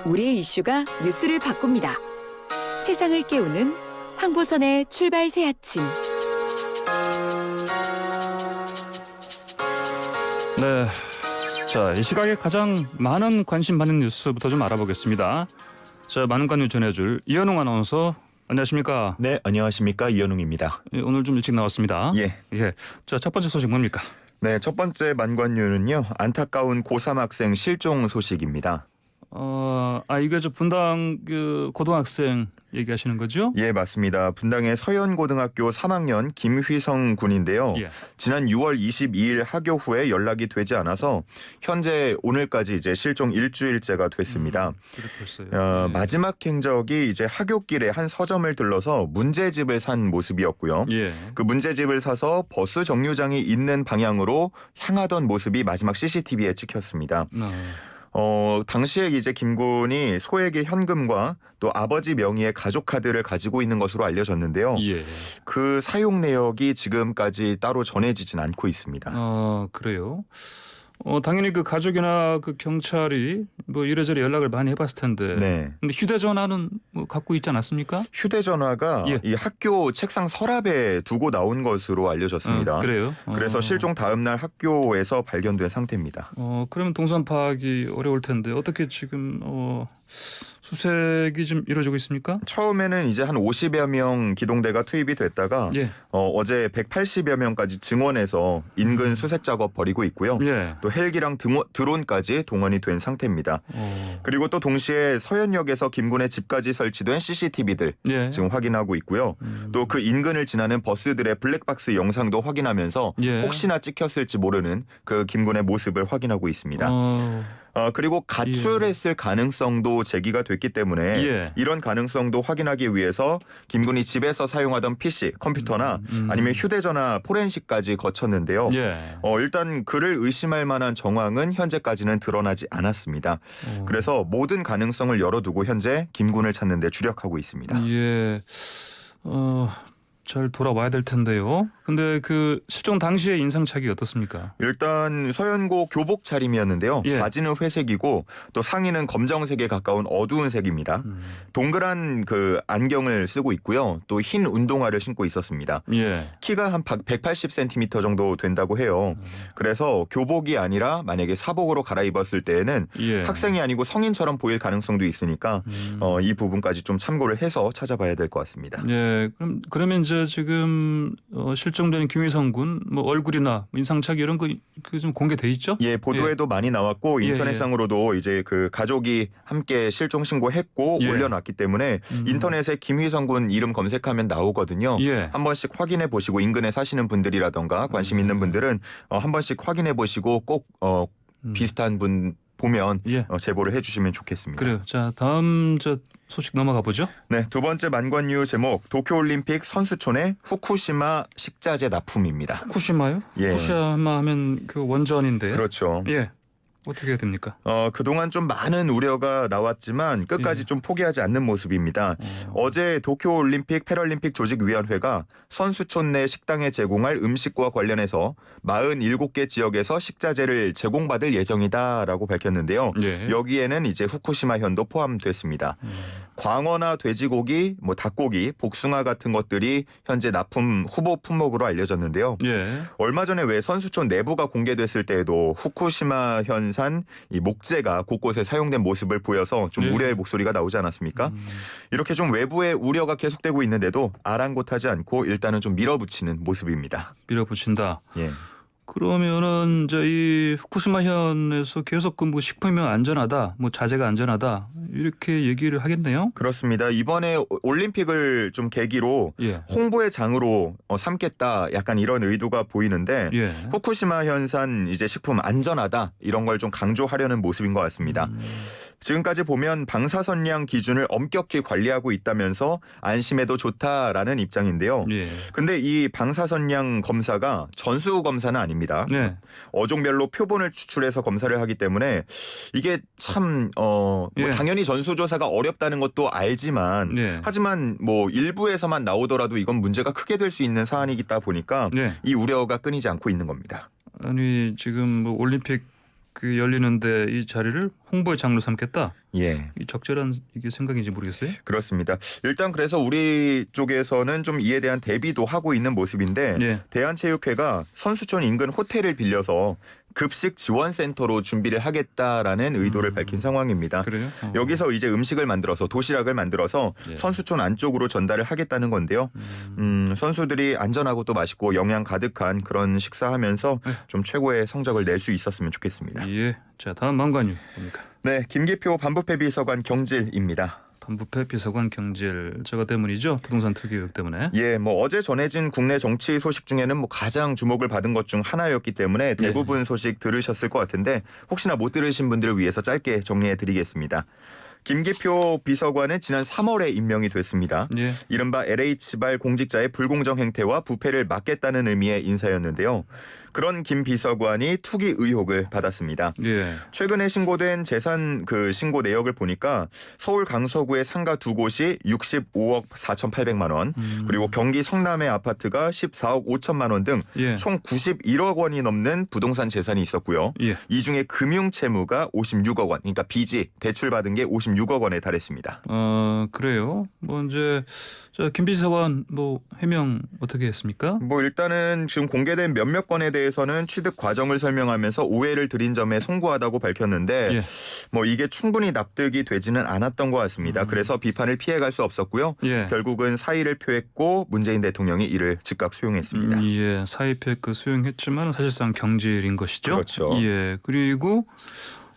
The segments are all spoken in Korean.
우리의 이슈가 뉴스를 바꿉니다. 세상을 깨우는 황보선의 출발 새 아침. 네, 자, 이 시각에 가장 많은 관심 받는 뉴스부터 좀 알아보겠습니다. 자, 많은 관심 전해줄 이현웅 아나운서, 안녕하십니까? 네, 안녕하십니까? 이현웅입니다. 예, 오늘 좀 일찍 나왔습니다. 예. 자, 첫 번째 소식 뭡니까? 네, 첫 번째 만관유는요. 안타까운 고3 학생 실종 소식입니다. 이게 저 분당 그 고등학생 얘기하시는 거죠? 예, 맞습니다. 분당의 서현고등학교 3학년 김휘성 군인데요. 예. 지난 6월 22일 하교 후에 연락이 되지 않아서 현재 오늘까지 이제 실종 일주일째가 됐습니다. 그렇겠어요. 예. 마지막 행적이 이제 하굣길에 한 서점을 들러서 문제집을 산 모습이었고요. 예. 그 문제집을 사서 버스 정류장이 있는 방향으로 향하던 모습이 마지막 CCTV에 찍혔습니다. 당시에 이제 김 군이 소액의 현금과 또 아버지 명의의 가족 카드를 가지고 있는 것으로 알려졌는데요. 예. 그 사용 내역이 지금까지 따로 전해지진 않고 있습니다. 그래요. 당연히 그 가족이나 그 경찰이 뭐 이래저래 연락을 많이 해봤을 텐데. 네. 근데 휴대전화는 뭐 갖고 있지 않았습니까? 휴대전화가 예. 이 학교 책상 서랍에 두고 나온 것으로 알려졌습니다. 그래요? 그래서 실종 다음 날 학교에서 발견된 상태입니다. 그러면 동선 파악이 어려울 텐데 어떻게 지금 수색이 좀 이루어지고 있습니까? 처음에는 이제 한 50여 명 기동대가 투입이 됐다가 예. 어제 180여 명까지 증원해서 인근 수색 작업 벌이고 있고요. 예. 또 헬기랑 드론까지 동원이 된 상태입니다. 그리고 또 동시에 서현역에서 김군의 집까지 설치된 CCTV들 예. 지금 확인하고 있고요. 또 그 인근을 지나는 버스들의 블랙박스 영상도 확인하면서 예. 혹시나 찍혔을지 모르는 그 김군의 모습을 확인하고 있습니다. 그리고 가출했을 가능성도 제기가 됐기 때문에 예. 이런 가능성도 확인하기 위해서 김군이 집에서 사용하던 PC, 컴퓨터나 아니면 휴대전화 포렌식까지 거쳤는데요. 예. 일단 그를 의심할 만한 정황은 현재까지는 드러나지 않았습니다. 그래서 모든 가능성을 열어두고 현재 김군을 찾는 데 주력하고 있습니다. 예. 잘 돌아와야 될 텐데요. 근데 그 실종 당시의 인상착이 어떻습니까? 일단 서현고 교복 차림이었는데요. 예. 바지는 회색이고 또 상의는 검정색에 가까운 어두운 색입니다. 동그란 그 안경을 쓰고 있고요. 또 흰 운동화를 신고 있었습니다. 예. 키가 한 180cm 정도 된다고 해요. 그래서 교복이 아니라 만약에 사복으로 갈아입었을 때에는 예. 학생이 아니고 성인처럼 보일 가능성도 있으니까 이 부분까지 좀 참고를 해서 찾아봐야 될 것 같습니다. 예. 그러면 이제 지금 실종된 김희성 군 뭐 얼굴이나 인상착의 이런 거 좀 공개돼 있죠? 예, 보도에도 많이 나왔고 예, 인터넷상으로도 이제 그 가족이 함께 실종 신고했고 예. 올려놨기 때문에 인터넷에 김휘성 군 이름 검색하면 나오거든요. 예. 한 번씩 확인해 보시고 인근에 사시는 분들이라던가 관심 있는 분들은 한 번씩 확인해 보시고 꼭 비슷한 분 보면 예. 제보를 해주시면 좋겠습니다. 그래요. 자, 다음 소식 넘어가 보죠. 네, 두 번째 만관유 제목 도쿄올림픽 선수촌의 후쿠시마 식자재 납품입니다. 후쿠시마요? 예. 후쿠시마 하면 그 원전인데. 그렇죠. 예. 어떻게 해야 됩니까? 그동안 좀 많은 우려가 나왔지만 끝까지 예. 좀 포기하지 않는 모습입니다. 어제 도쿄올림픽 패럴림픽 조직위원회가 선수촌 내 식당에 제공할 음식과 관련해서 47개 지역에서 식자재를 제공받을 예정이다라고 밝혔는데요. 예. 여기에는 이제 후쿠시마 현도 포함됐습니다. 광어나 돼지고기, 뭐 닭고기, 복숭아 같은 것들이 현재 납품 후보 품목으로 알려졌는데요. 예. 얼마 전에 왜 선수촌 내부가 공개됐을 때에도 후쿠시마 현산 이 목재가 곳곳에 사용된 모습을 보여서 좀 예. 우려의 목소리가 나오지 않았습니까? 이렇게 좀 외부의 우려가 계속되고 있는데도 아랑곳하지 않고 일단은 좀 밀어붙이는 모습입니다. 밀어붙인다. 예. 그러면은 이제 이 후쿠시마현에서 계속 그 식품이 안전하다, 뭐 자재가 안전하다 이렇게 얘기를 하겠네요. 그렇습니다. 이번에 올림픽을 좀 계기로 예. 홍보의 장으로 삼겠다 약간 이런 의도가 보이는데 예. 후쿠시마 현산 이제 식품 안전하다 이런 걸 좀 강조하려는 모습인 것 같습니다. 지금까지 보면 방사선량 기준을 엄격히 관리하고 있다면서 안심해도 좋다라는 입장인데요. 예. 근데 이 방사선량 검사가 전수 검사는 아닙니다. 네. 어종별로 표본을 추출해서 검사를 하기 때문에 이게 참 뭐 예. 당연히 전수조사가 어렵다는 것도 알지만 예. 하지만 뭐 일부에서만 나오더라도 이건 문제가 크게 될 수 있는 사안이다 보니까 네. 이 우려가 끊이지 않고 있는 겁니다. 아니 지금 뭐 올림픽 그 열리는데 이 자리를 홍보의 장로 삼겠다. 예. 이 적절한 이게 생각인지 모르겠어요. 그렇습니다. 일단 그래서 우리 쪽에서는 좀 이에 대한 대비도 하고 있는 모습인데 예. 대한체육회가 선수촌 인근 호텔을 빌려서 급식 지원센터로 준비를 하겠다라는 의도를 밝힌 상황입니다. 그래요? 여기서 이제 음식을 만들어서 도시락을 만들어서 예. 선수촌 안쪽으로 전달을 하겠다는 건데요. 선수들이 안전하고 또 맛있고 영양 가득한 그런 식사하면서 네. 좀 최고의 성적을 낼 수 있었으면 좋겠습니다. 예. 자, 다음 망관유 뭡니까? 네, 김기표 반부패 비서관 경질입니다. 반부패 비서관 경질 저거 때문이죠. 부동산 투기 의혹 때문에. 예, 뭐 어제 전해진 국내 정치 소식 중에는 뭐 가장 주목을 받은 것 중 하나였기 때문에 대부분 소식 들으셨을 것 같은데 혹시나 못 들으신 분들을 위해서 짧게 정리해드리겠습니다. 김기표 비서관은 지난 3월에 임명이 됐습니다. 예. 이른바 LH발 공직자의 불공정 행태와 부패를 막겠다는 의미의 인사였는데요. 그런 김 비서관이 투기 의혹을 받았습니다. 예. 최근에 신고된 재산 신고 내역을 보니까 서울 강서구의 상가 두 곳이 65억 4,800만 원, 그리고 경기 성남의 아파트가 14억 5천만 원 등 예. 총 91억 원이 넘는 부동산 재산이 있었고요. 예. 이 중에 금융 채무가 56억 원, 그러니까 빚이 대출받은 게 56억 원에 달했습니다. 그래요. 뭐 이제 김 비서관 뭐 해명 어떻게 했습니까? 뭐 일단은 지금 공개된 몇몇 건에 대해서는 취득 과정을 설명하면서 오해를 드린 점에 송구하다고 밝혔는데 예. 뭐 이게 충분히 납득이 되지는 않았던 것 같습니다. 그래서 비판을 피해갈 수 없었고요. 예. 결국은 사의를 표했고 문재인 대통령이 이를 즉각 수용했습니다. 예. 사의표 수용했지만 사실상 경질인 것이죠. 그렇죠. 예. 그리고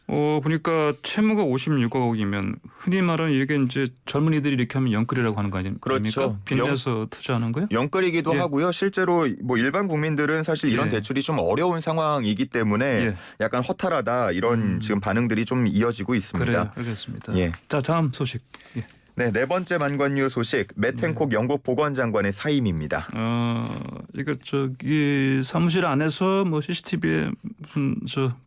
보니까 채무가 56억이면 흔히 말하는 이게 이제 젊은이들이 이렇게 하면 영끌이라고 하는 거 아닙니까? 그렇죠. 빚내서 투자하는 거요? 영끌이기도 예. 하고요. 실제로 뭐 일반 국민들은 사실 이런 예. 대출이 좀 어려운 상황이기 때문에 예. 약간 허탈하다 이런 지금 반응들이 좀 이어지고 있습니다. 그래요. 알겠습니다. 예. 자, 다음 소식. 예. 네, 네 번째 만관유 소식 매텐콕 영국 보건장관의 사임입니다. 이거 사무실 안에서 뭐 CCTV에 무슨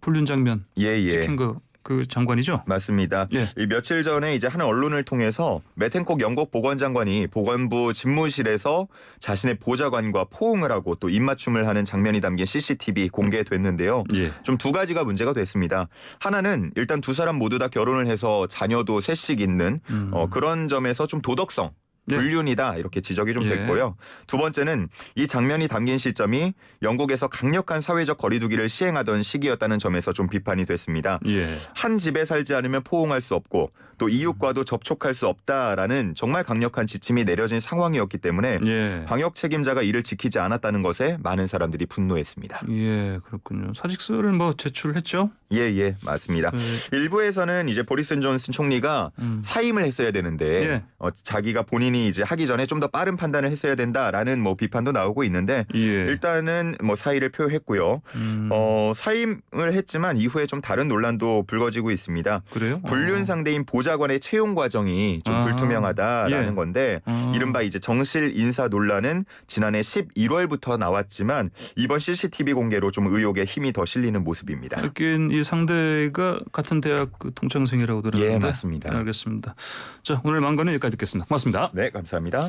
불륜 장면 예. 찍힌 거 그 장관이죠? 맞습니다. 예. 이 며칠 전에 이제 한 언론을 통해서 매텐콕 영국 보건장관이 보건부 집무실에서 자신의 보좌관과 포옹을 하고 또 입맞춤을 하는 장면이 담긴 CCTV 공개됐는데요. 예. 좀 두 가지가 문제가 됐습니다. 하나는 일단 두 사람 모두 다 결혼을 해서 자녀도 셋씩 있는 그런 점에서 좀 도덕성 네. 불륜이다 이렇게 지적이 좀 예. 됐고요. 두 번째는 이 장면이 담긴 시점이 영국에서 강력한 사회적 거리두기를 시행하던 시기였다는 점에서 좀 비판이 됐습니다. 예. 한 집에 살지 않으면 포옹할 수 없고 또 이웃과도 접촉할 수 없다라는 정말 강력한 지침이 내려진 상황이었기 때문에 예. 방역 책임자가 이를 지키지 않았다는 것에 많은 사람들이 분노했습니다. 예, 그렇군요. 사직서를 뭐 제출했죠? 예, 맞습니다. 일부에서는 이제 보리스 존슨 총리가 사임을 했어야 되는데 예. 자기가 본인이 이제 하기 전에 좀 더 빠른 판단을 했어야 된다라는 뭐 비판도 나오고 있는데 예. 일단은 뭐 사의를 표했고요. 사임을 했지만 이후에 좀 다른 논란도 불거지고 있습니다. 그래요? 불륜 상대인 보좌관의 채용 과정이 좀 불투명하다라는 예. 건데 이른바 이제 정실 인사 논란은 지난해 11월부터 나왔지만 이번 CCTV 공개로 좀 의혹에 힘이 더 실리는 모습입니다. 하긴 이 상대가 같은 대학 그 동창생이라고 들었는데. 예, 맞습니다. 알겠습니다. 자, 오늘 망건은 여기까지 듣겠습니다. 고맙습니다. 네, 감사합니다.